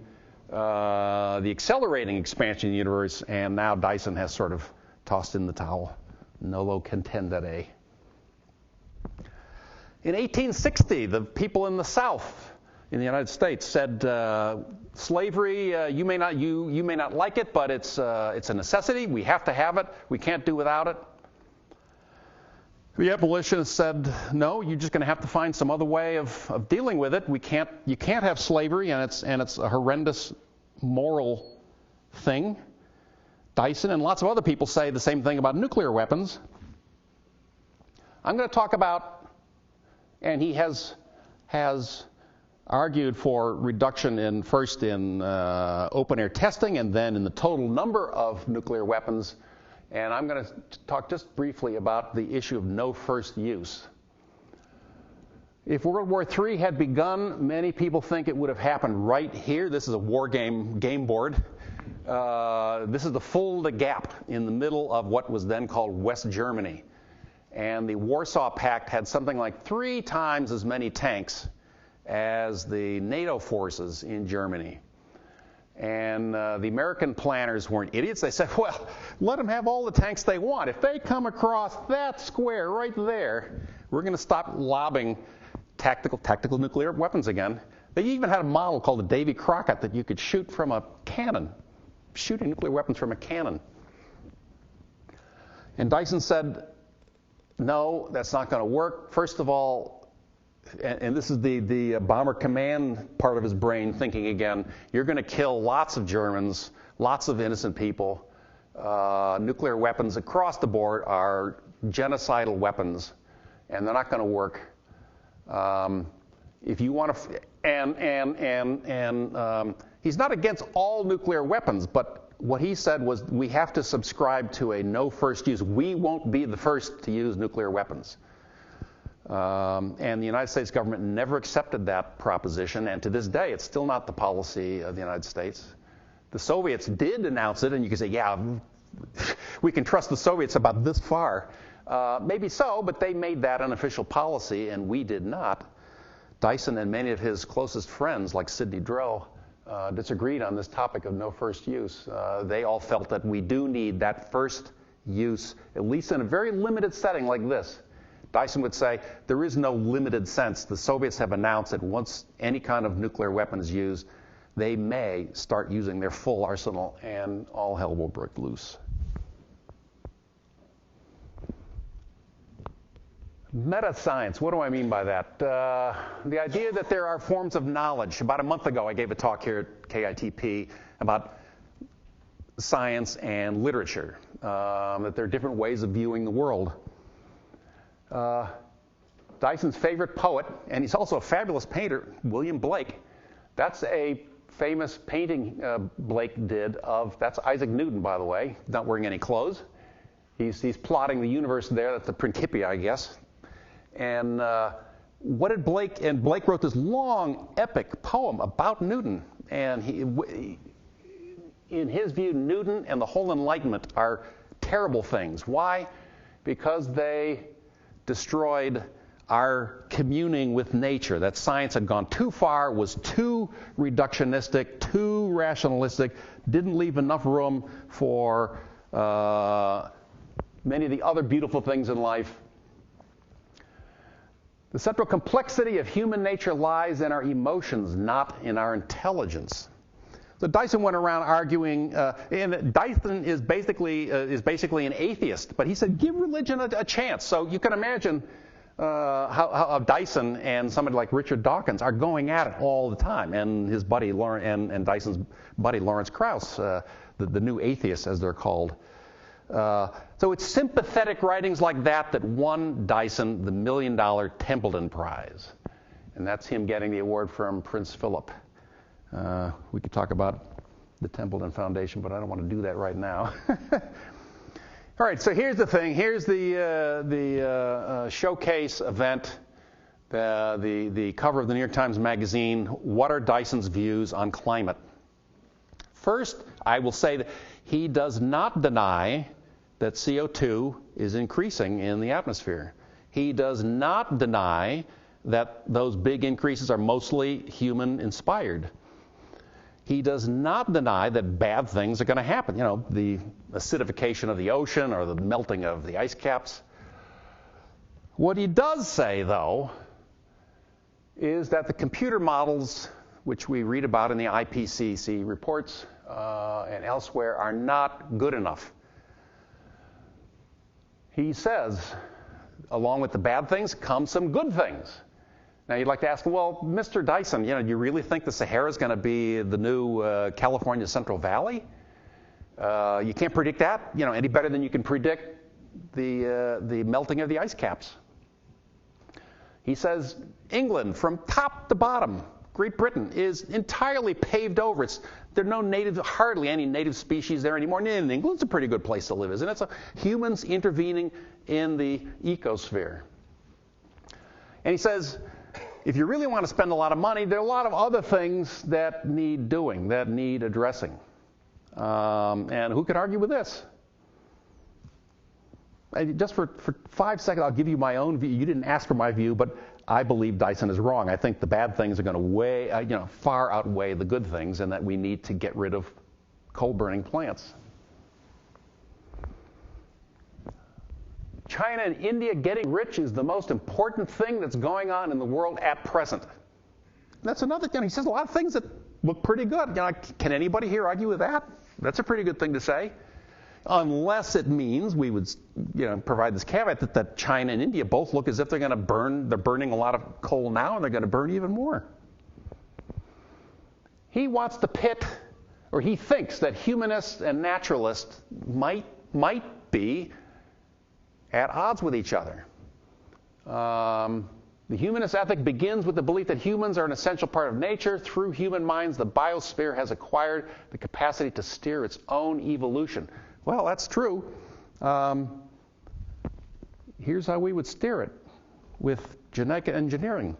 A: the accelerating expansion of the universe, and now Dyson has sort of tossed in the towel. Nolo contendere. In 1860, the people in the South in the United States said, slavery, you may not like it, but it's a necessity. We have to have it. We can't do without it. The abolitionists said, no, you're just going to have to find some other way of dealing with it. You can't have slavery, and it's a horrendous moral thing. Dyson and lots of other people say the same thing about nuclear weapons. I'm going to talk about, and he has argued for reduction first in open-air testing and then in the total number of nuclear weapons. And I'm going to talk just briefly about the issue of no first use. If World War III had begun, many people think it would have happened right here. This is a war game board. This is the Fulda Gap in the middle of what was then called West Germany. And the Warsaw Pact had something like 3 times as many tanks as the NATO forces in Germany. And the American planners weren't idiots. They said, well, let them have all the tanks they want. If they come across that square right there, we're going to stop lobbing tactical nuclear weapons again. They even had a model called the Davy Crockett that you could shoot from a cannon, shooting nuclear weapons from a cannon. And Dyson said, no, that's not going to work. First of all, and this is the bomber command part of his brain thinking again, you're going to kill lots of Germans, lots of innocent people. Nuclear weapons across the board are genocidal weapons, and they're not going to work. If you want to, he's not against all nuclear weapons, but what he said was we have to subscribe to a no first use. We won't be the first to use nuclear weapons. And the United States government never accepted that proposition, and to this day, it's still not the policy of the United States. The Soviets did announce it, and you can say, yeah, we can trust the Soviets about this far. Maybe so, but they made that an official policy, and we did not. Dyson and many of his closest friends, like Sidney Drell, disagreed on this topic of no first use. They all felt that we do need that first use, at least in a very limited setting like this. Dyson would say, there is no limited sense. The Soviets have announced that once any kind of nuclear weapon is used, they may start using their full arsenal, and all hell will break loose. Meta-science, what do I mean by that? The idea that there are forms of knowledge. About a month ago, I gave a talk here at KITP about science and literature, that there are different ways of viewing the world. Dyson's favorite poet, and he's also a fabulous painter, William Blake. That's a famous painting Blake did of, that's Isaac Newton, by the way, not wearing any clothes. He's plotting the universe there. That's the Principia, I guess. And what did Blake, and Blake wrote this long, epic poem about Newton. And in his view, Newton and the whole Enlightenment are terrible things. Why? Because they destroyed our communing with nature. That science had gone too far, was too reductionistic, too rationalistic, didn't leave enough room for many of the other beautiful things in life. The central complexity of human nature lies in our emotions, not in our intelligence. So Dyson went around arguing, and Dyson is basically an atheist, but he said, give religion a chance. So you can imagine how Dyson and somebody like Richard Dawkins are going at it all the time, and his buddy and Dyson's buddy Lawrence Krauss, the new atheists as they're called. So it's sympathetic writings like that won Dyson the $1 million Templeton Prize, and that's him getting the award from Prince Philip. We could talk about the Templeton Foundation, but I don't want to do that right now. All right, so here's the thing. Here's the showcase event, the cover of the New York Times Magazine. What are Dyson's views on climate? First, I will say that he does not deny that CO2 is increasing in the atmosphere. He does not deny that those big increases are mostly human-inspired. He does not deny that bad things are going to happen. You know, the acidification of the ocean or the melting of the ice caps. What he does say, though, is that the computer models, which we read about in the IPCC reports and elsewhere, are not good enough. He says, along with the bad things come some good things. Now, you'd like to ask, well, Mr. Dyson, do you really think the Sahara is going to be the new California Central Valley? You can't predict that, any better than you can predict the melting of the ice caps. He says England, from top to bottom, Great Britain, is entirely paved over. There are hardly any native species there anymore. And England's a pretty good place to live, isn't it? So humans intervening in the ecosphere. And he says, if you really want to spend a lot of money, there are a lot of other things that need doing, that need addressing. And who could argue with this? Just for 5 seconds, I'll give you my own view. You didn't ask for my view, but I believe Dyson is wrong. I think the bad things are going to far outweigh the good things, and that we need to get rid of coal-burning plants. China and India getting rich is the most important thing that's going on in the world at present. That's another thing. He says a lot of things that look pretty good. Can anybody here argue with that? That's a pretty good thing to say. Unless it means we would, provide this caveat that China and India both look as if they're going to burn. They're burning a lot of coal now, and they're going to burn even more. He wants to pit, or he thinks that humanists and naturalists might be at odds with each other. The humanist ethic begins with the belief that humans are an essential part of nature. Through human minds, the biosphere has acquired the capacity to steer its own evolution. Well, that's true. Here's how we would steer it with genetic engineering.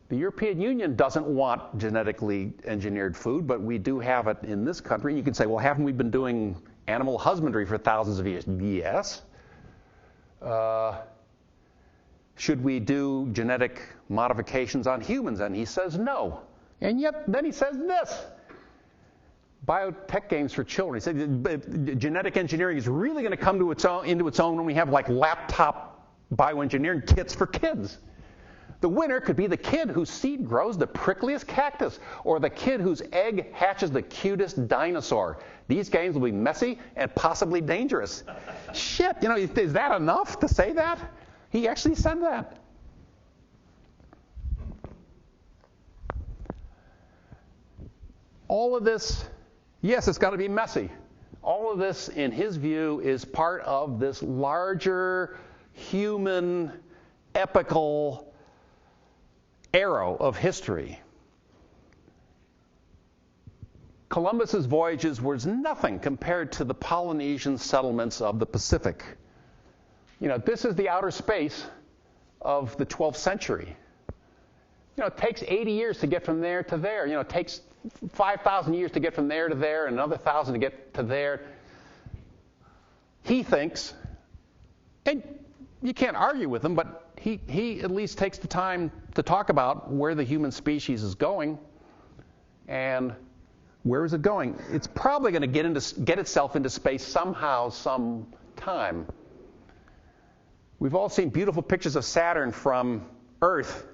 A: The European Union doesn't want genetically engineered food, but we do have it in this country. You can say, well, haven't we been doing animal husbandry for thousands of years? Yes. Should we do genetic modifications on humans? And he says no. And yet, then he says this. Biotech games for children. He said genetic engineering is really going to come into its own when we have laptop bioengineering kits for kids. The winner could be the kid whose seed grows the prickliest cactus, or the kid whose egg hatches the cutest dinosaur. These games will be messy and possibly dangerous. Shit, is that enough to say that? He actually said that. All of this, yes, it's got to be messy. All of this, in his view, is part of this larger human, epical arrow of history. Columbus's voyages was nothing compared to the Polynesian settlements of the Pacific. This is the outer space of the 12th century. It takes 80 years to get from there to there. It takes 5,000 years to get from there to there, and another 1,000 to get to there. He thinks, and you can't argue with him, but he at least takes the time to talk about where the human species is going. And where is it going? It's probably going to get itself into space somehow, sometime. We've all seen beautiful pictures of Saturn from Earth.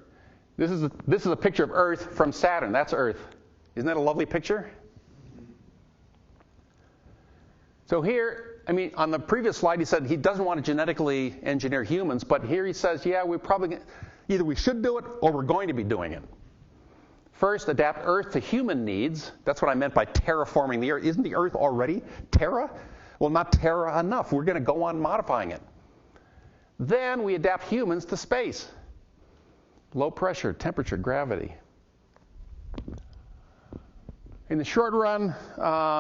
A: This is a picture of Earth from Saturn. That's Earth. Isn't that a lovely picture? So here, on the previous slide, he said he doesn't want to genetically engineer humans, but here he says, yeah, either we should do it or we're going to be doing it. First, adapt Earth to human needs. That's what I meant by terraforming the Earth. Isn't the Earth already terra? Well, not terra enough. We're going to go on modifying it. Then we adapt humans to space. Low pressure, temperature, gravity. In the short run,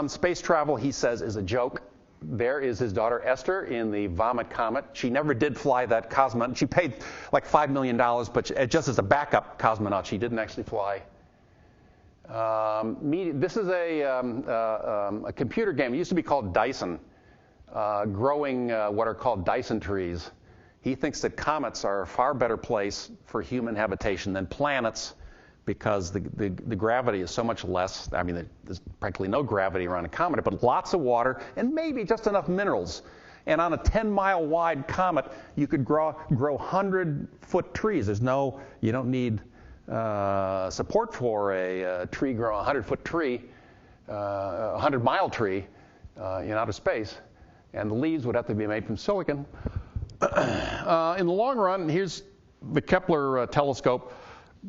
A: space travel, he says, is a joke. There is his daughter Esther in the Vomit Comet. She never did fly that cosmonaut. She paid like $5 million, but just as a backup cosmonaut, she didn't actually fly. This is a computer game. It used to be called Dyson, growing what are called Dyson trees. He thinks that comets are a far better place for human habitation than planets because the gravity is so much less. There's practically no gravity around a comet, but lots of water and maybe just enough minerals. And on a 10-mile wide comet, you could grow 100-foot trees. You don't need support for a tree grow 100-foot tree, 100-mile tree in outer space. And the leaves would have to be made from silicon. In the long run, here's the Kepler telescope,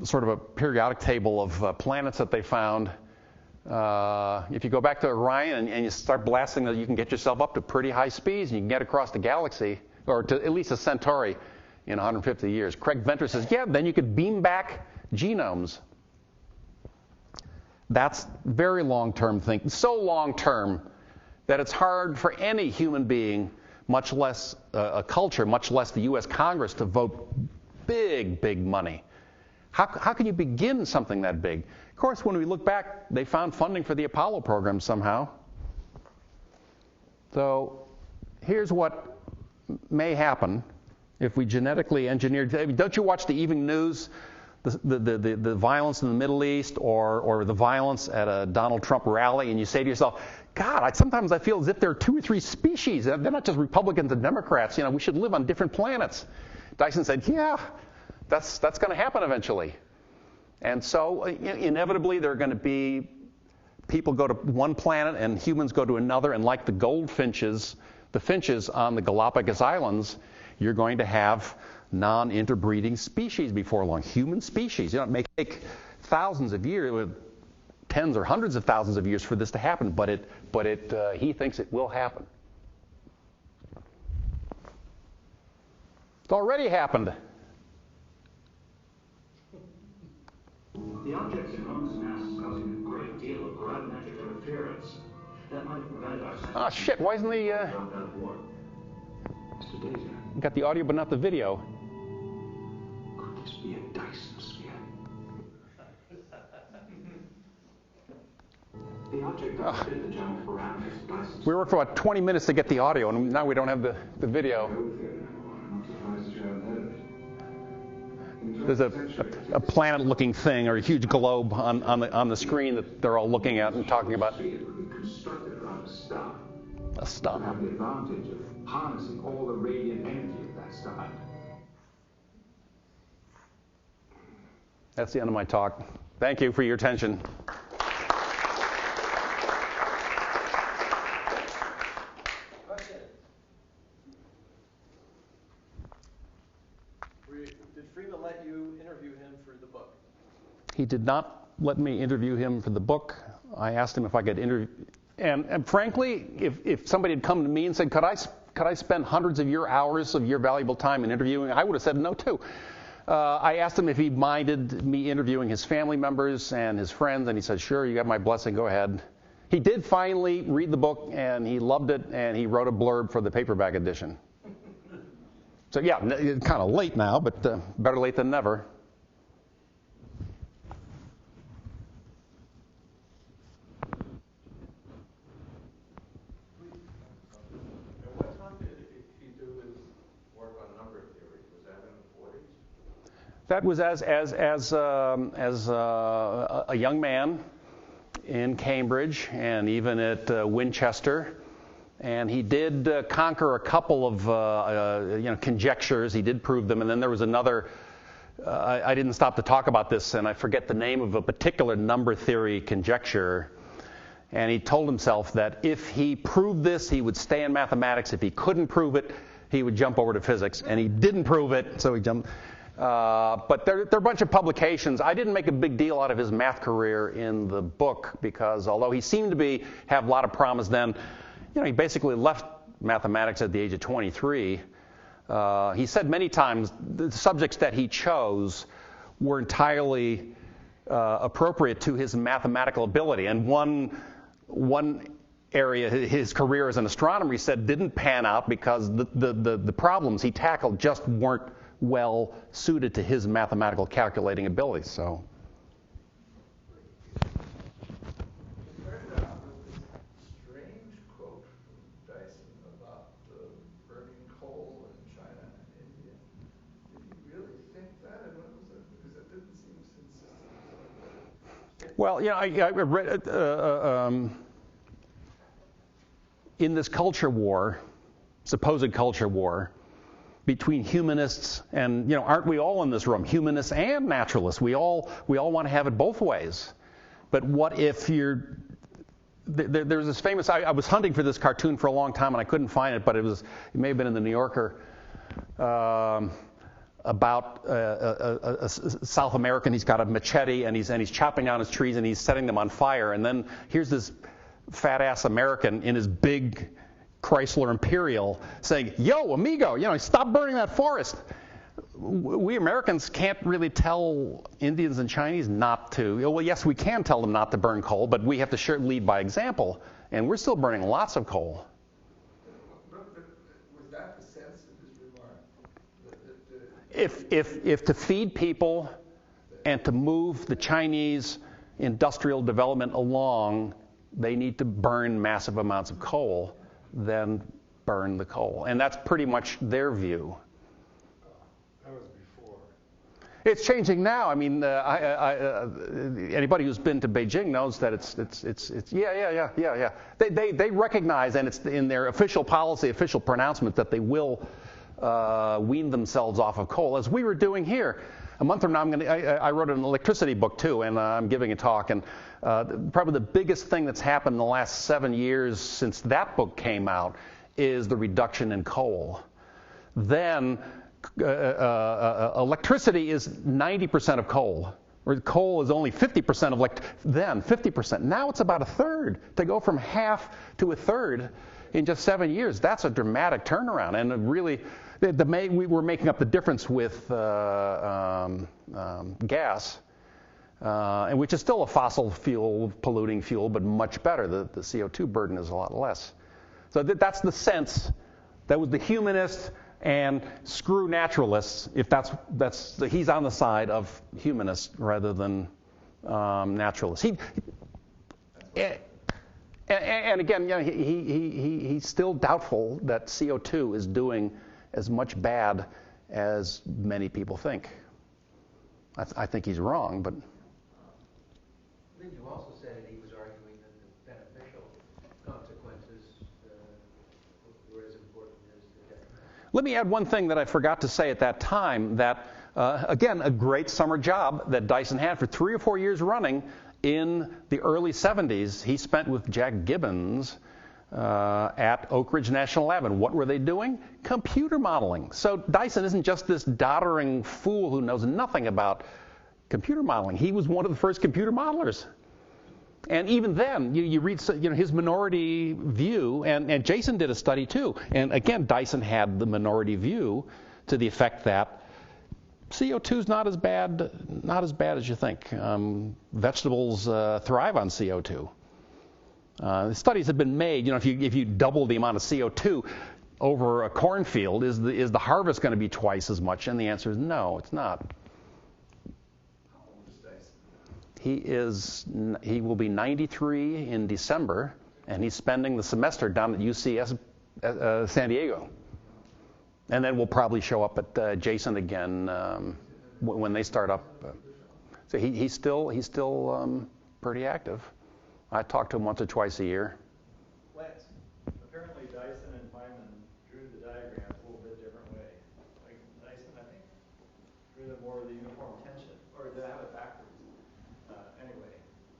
A: sort of a periodic table of planets that they found. If you go back to Orion and you start blasting, you can get yourself up to pretty high speeds, and you can get across the galaxy, or to at least a Centauri, in 150 years. Craig Venter says, yeah, then you could beam back genomes. That's very long-term thinking, so long-term that it's hard for any human being, much less a culture, much less the U.S. Congress, to vote big, big money. How can you begin something that big? Of course, when we look back, they found funding for the Apollo program somehow. So here's what may happen if we genetically engineered. Don't you watch the evening news, the violence in the Middle East or the violence at a Donald Trump rally, and you say to yourself, God, sometimes I feel as if there are 2 or 3 species. They're not just Republicans and Democrats. We should live on different planets. Dyson said, yeah, that's going to happen eventually. And so inevitably there are going to be people go to one planet and humans go to another. And like the goldfinches, the finches on the Galapagos Islands, you're going to have non-interbreeding species before long, human species. It may take thousands of years, tens or hundreds of thousands of years for this to happen, but he thinks it will happen. It's already happened.
C: The objects in Earth's mass is causing a great deal of gravimetric interference that might prevent our...
A: Oh, shit, why isn't the... got the audio but not the video.
C: Could this be a Dyson sphere? The object that fit the general parameters of Dyson.
A: We worked for about 20 minutes to get the audio, and now we don't have the video. There's a planet-looking thing or a huge globe on the screen that they're all looking at and talking about.
C: Constructed around a star.
A: A star.
C: Have the advantage of harnessing all the radiant energy of that star.
A: That's the end of my talk. Thank you for your attention.
D: Did Freeman let you interview him for the book?
A: He did not let me interview him for the book. I asked him if I could interview. And frankly, if somebody had come to me and said, could I spend hundreds of your hours of your valuable time in interviewing, I would have said no too. I asked him if he minded me interviewing his family members and his friends, and he said, sure, you got my blessing, go ahead. He did finally read the book, and he loved it, and he wrote a blurb for the paperback edition. So yeah, kind of late now, but better late than never.
B: At what time did he do his work on number theory? Was that in the 40s?
A: That was as a young man in Cambridge and even at Winchester. And he did conquer a couple of conjectures. He did prove them. And then there was another, I didn't stop to talk about this, and I forget the name of a particular number theory conjecture. And he told himself that if he proved this, he would stay in mathematics. If he couldn't prove it, he would jump over to physics. And he didn't prove it, so he jumped. But there are a bunch of publications. I didn't make a big deal out of his math career in the book because although he seemed to have a lot of promise then, he basically left mathematics at the age of 23. He said many times the subjects that he chose were entirely appropriate to his mathematical ability. And one area, his career as an astronomer, he said, didn't pan out because the problems he tackled just weren't well suited to his mathematical calculating abilities. So.
E: Strange quote from Dyson about the burning coal in China and India. Did you really think that? And what was it? Because it didn't seem consistent.
A: Well, I read in this culture war, supposed culture war, between humanists and, aren't we all in this room, humanists and naturalists? We all want to have it both ways. But what if there's this famous, I was hunting for this cartoon for a long time and I couldn't find it, but it may have been in the New Yorker, about a South American. He's got a machete and he's chopping down his trees and he's setting them on fire. And then here's this fat-ass American in his big Chrysler Imperial saying, "Yo, amigo, stop burning that forest." We Americans can't really tell Indians and Chinese not to. Well, yes, we can tell them not to burn coal, but we have to lead by example. And we're still burning lots of coal.
E: But was that the sense of his remark?
A: If to feed people and to move the Chinese industrial development along, they need to burn massive amounts of coal, then burn the coal. And that's pretty much their view.
E: That was before.
A: It's changing now. I mean, anybody who's been to Beijing knows that it's yeah. They recognize, and it's in their official policy, official pronouncement, that they will wean themselves off of coal, as we were doing here. A month from now, I wrote an electricity book too, and I'm giving a talk. And probably the biggest thing that's happened in the last 7 years since that book came out is the reduction in coal. Then electricity is 90% of coal, where coal is only 50% of then 50%. Now it's about a third. To go from half to a third in just 7 years, that's a dramatic turnaround. And really, we were making up the difference with gas, and which is still a fossil fuel, polluting fuel, but much better. The CO2 burden is a lot less. So that's the sense. That was the humanist, and screw naturalists. If he's on the side of humanists rather than naturalists. And again, he's still doubtful that CO2 is doing as much bad as many people think. I think he's wrong, but.
F: I think you also said he was arguing that the beneficial consequences were as important as the detrimental.
A: Let me add one thing that I forgot to say at that time, that, again, a great summer job that Dyson had for 3 or 4 years running in the early 70s. He spent with Jack Gibbons at Oak Ridge National Lab. And what were they doing? Computer modeling. So Dyson isn't just this doddering fool who knows nothing about computer modeling. He was one of the first computer modelers. And even then, you read his minority view, and Jason did a study too. And again, Dyson had the minority view to the effect that CO2 is not as bad as you think. Vegetables thrive on CO2. Studies have been made. If you double the amount of CO2, over a cornfield, is the harvest going to be twice as much? And the answer is no, it's not.
E: How old is Dyson?
A: He will be 93 in December, and he's spending the semester down at UCS San Diego. And then we'll probably show up at Jason again when they start up. So he's still pretty active. I talk to him once or twice a year.
D: Lance, apparently Dyson and Feynman drew the diagrams a little bit different way. Like Dyson, I think, drew them more with a uniform tension, or did I have it backwards? Anyway,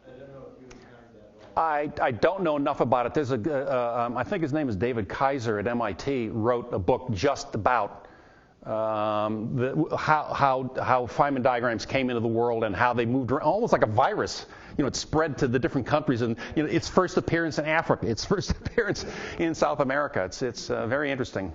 D: I don't know if you encountered that at all.
A: I don't know enough about it. There's I think his name is David Kaiser at MIT, wrote a book just about how Feynman diagrams came into the world and how they moved around, almost like a virus. It spread to the different countries, and its first appearance in Africa, its first appearance in South America. It's very interesting.